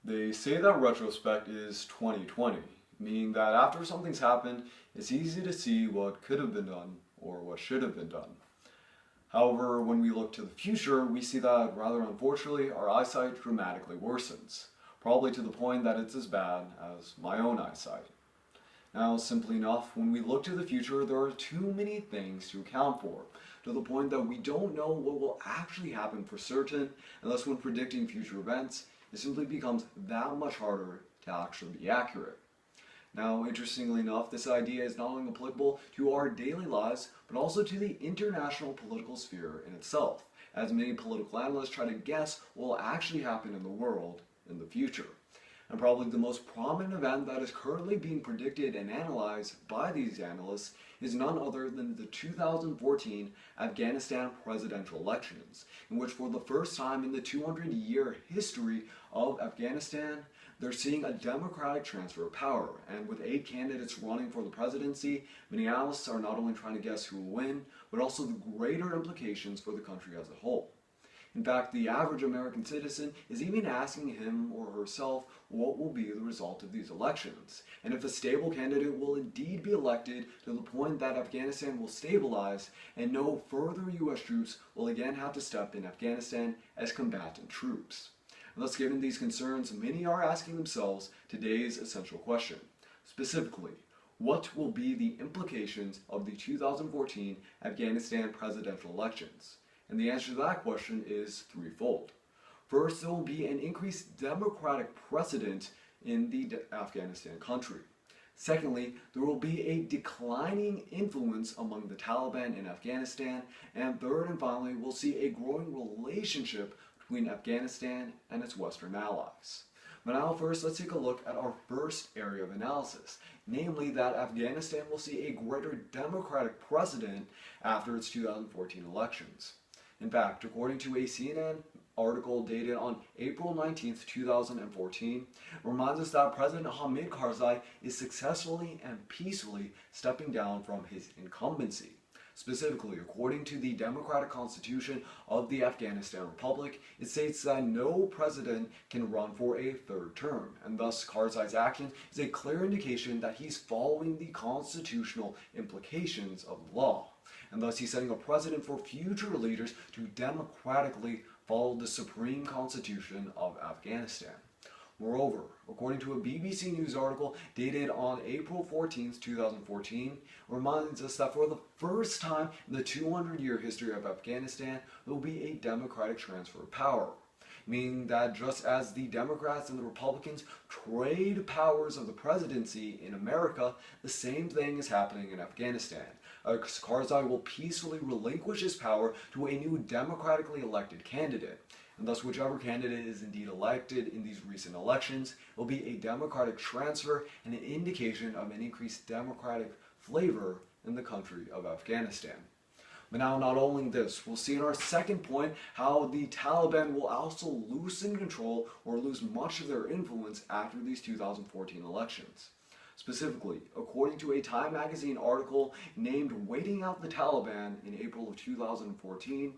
They say that retrospect is 2020, meaning that after something's happened, it's easy to see what could have been done or what should have been done. However, when we look to the future, we see that, rather unfortunately, our eyesight dramatically worsens, probably to the point that it's as bad as my own eyesight. Now, simply enough, when we look to the future, there are too many things to account for, to the point that we don't know what will actually happen for certain, and thus when predicting future events, it simply becomes that much harder to actually be accurate. Now, interestingly enough, this idea is not only applicable to our daily lives, but also to the international political sphere in itself, as many political analysts try to guess what will actually happen in the world in the future. And probably the most prominent event that is currently being predicted and analyzed by these analysts is none other than the 2014 Afghanistan presidential elections, in which for the first time in the 200-year history of Afghanistan, they're seeing a democratic transfer of power. And with 8 candidates running for the presidency, many analysts are not only trying to guess who will win, but also the greater implications for the country as a whole. In fact, the average American citizen is even asking him or herself what will be the result of these elections, and if a stable candidate will indeed be elected to the point that Afghanistan will stabilize and no further U.S. troops will again have to step in Afghanistan as combatant troops. And thus, given these concerns, many are asking themselves today's essential question. Specifically, what will be the implications of the 2014 Afghanistan presidential elections? And the answer to that question is threefold. First, there will be an increased democratic precedent in the Afghanistan country. Secondly, there will be a declining influence among the Taliban in Afghanistan. And third and finally, we'll see a growing relationship between Afghanistan and its Western allies. But now first, let's take a look at our first area of analysis, namely that Afghanistan will see a greater democratic precedent after its 2014 elections. In fact, according to a CNN article dated on April 19, 2014, reminds us that President Hamid Karzai is successfully and peacefully stepping down from his incumbency. Specifically, according to the democratic constitution of the Afghanistan Republic, it states that no president can run for a third term, and thus Karzai's action is a clear indication that he's following the constitutional implications of the law. And thus he's setting a precedent for future leaders to democratically follow the supreme constitution of Afghanistan. Moreover, according to a BBC News article dated on April 14, 2014, reminds us that for the first time in the 200-year history of Afghanistan, there will be a democratic transfer of power. Meaning that just as the Democrats and the Republicans trade powers of the presidency in America, the same thing is happening in Afghanistan. Karzai will peacefully relinquish his power to a new democratically elected candidate. And thus, whichever candidate is indeed elected in these recent elections will be a democratic transfer and an indication of an increased democratic flavor in the country of Afghanistan. But now, not only this, we'll see in our second point how the Taliban will also loosen control or lose much of their influence after these 2014 elections. Specifically, according to a Time magazine article named Waiting Out the Taliban in April of 2014,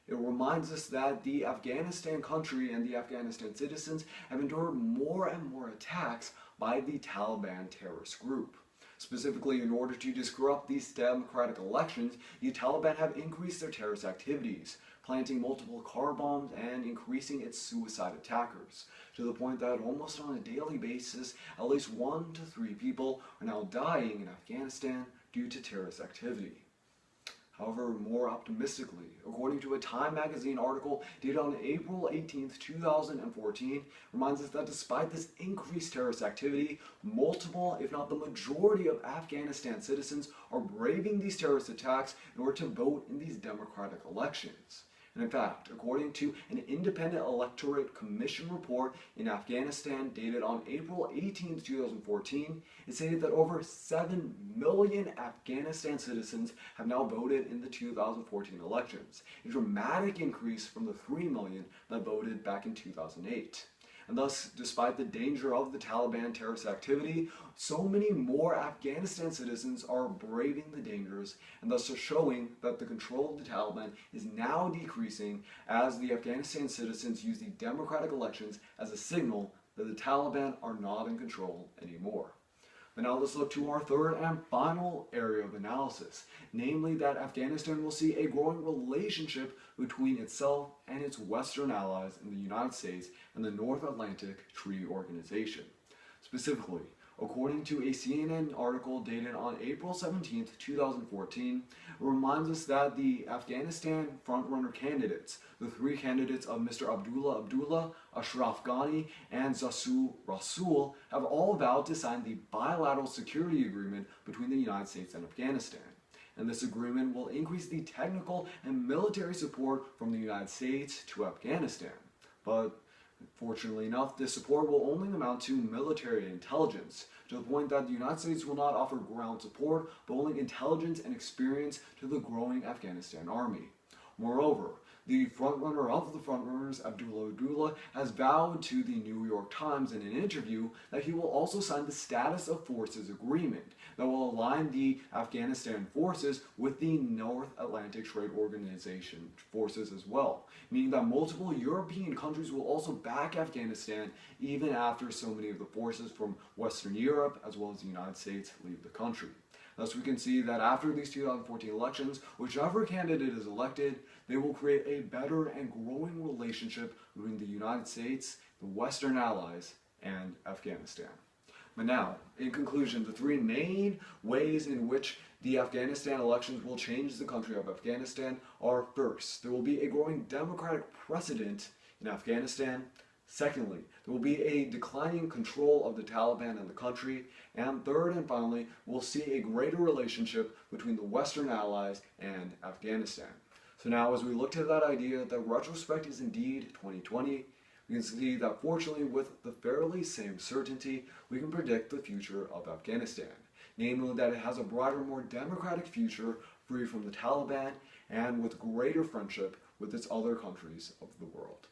it reminds us that the Afghanistan country and the Afghanistan citizens have endured more and more attacks by the Taliban terrorist group. Specifically, in order to disrupt these democratic elections, the Taliban have increased their terrorist activities, planting multiple car bombs and increasing its suicide attackers, to the point that almost on a daily basis, at least 1 to 3 people are now dying in Afghanistan due to terrorist activity. However, more optimistically, according to a Time magazine article dated on April 18, 2014, reminds us that despite this increased terrorist activity, multiple, if not the majority of Afghanistan citizens are braving these terrorist attacks in order to vote in these democratic elections. And in fact, according to an independent electorate commission report in Afghanistan dated on April 18, 2014, it stated that over 7 million Afghanistan citizens have now voted in the 2014 elections, a dramatic increase from the 3 million that voted back in 2008. And thus, despite the danger of the Taliban terrorist activity, so many more Afghanistan citizens are braving the dangers and thus are showing that the control of the Taliban is now decreasing as the Afghanistan citizens use the democratic elections as a signal that the Taliban are not in control anymore. But now let's look to our third and final area of analysis, namely that Afghanistan will see a growing relationship between itself and its Western allies in the United States and the North Atlantic Treaty Organization. Specifically, according to a CNN article dated on April 17, 2014, it reminds us that the Afghanistan frontrunner candidates, the three candidates of Mr. Abdullah, Ashraf Ghani, and Zasul Rasul, have all vowed to sign the bilateral security agreement between the United States and Afghanistan. And this agreement will increase the technical and military support from the United States to Afghanistan. But fortunately enough, this support will only amount to military intelligence, to the point that the United States will not offer ground support, but only intelligence and experience to the growing Afghanistan army. Moreover, the frontrunner of the frontrunners, Abdullah, has vowed to the New York Times in an interview that he will also sign the Status of Forces Agreement that will align the Afghanistan forces with the North Atlantic Trade Organization forces as well, meaning that multiple European countries will also back Afghanistan even after so many of the forces from Western Europe as well as the United States leave the country. Thus, we can see that after these 2014 elections, whichever candidate is elected, they will create a better and growing relationship between the United States, the Western allies, and Afghanistan. But now, in conclusion, the three main ways in which the Afghanistan elections will change the country of Afghanistan are: first, there will be a growing democratic precedent in Afghanistan. Secondly, there will be a declining control of the Taliban in the country. And third and finally, we'll see a greater relationship between the Western allies and Afghanistan. So now as we look to that idea that retrospect is indeed 2020, we can see that fortunately with the fairly same certainty, we can predict the future of Afghanistan. Namely that it has a brighter, more democratic future free from the Taliban and with greater friendship with its other countries of the world.